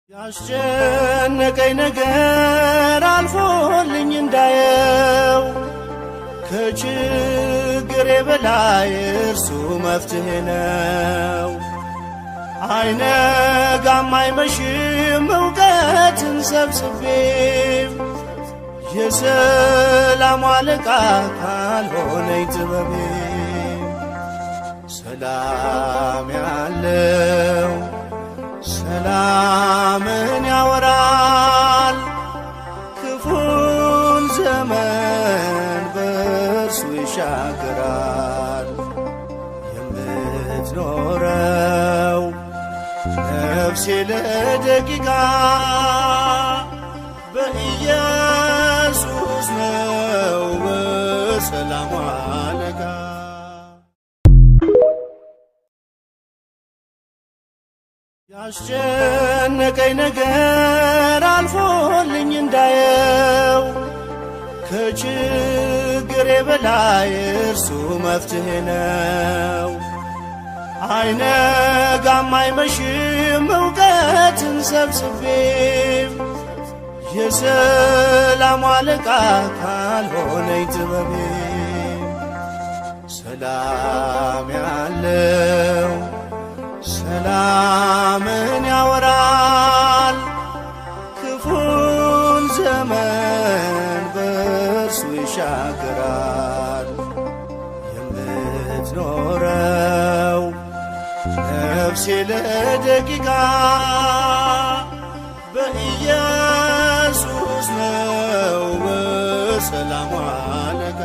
ያስጨነቀኝ ነገር አልፎልኝ እንዳየው ከችግሬ በላይ እርሱ መፍትሄ ነው። አይነጋም አይመሽም እውቀትን ሰብስቤ የሰላም አለቃ ካልሆነኝ ጥበቤ ሰላም ያለው ሰላምን ያወራል ክፉን ዘመን በእርሱ ይሻገራል። የምትኖረው ነፍሴ ለደቂቃ በኢየሱስ ነው በሰላም አለቃ። ያስጨነቀኝ ነገር አልፎልኝ እንዳየው ከችግሬ በላይ እርሱ መፍትሄ ነው። አይነጋም አይመሽም እውቀትን ሰብስቤ የሰላም አለቃ ካልሆነኝ ጥበቤ ሰላም ያለው ሰላምን ያወራል ክፉን ዘመን በእርሱ ይሻገራል። የምትኖረው ነፍሴ ለደቂቃ በኢየሱስ ነው በሰላም አለቃ።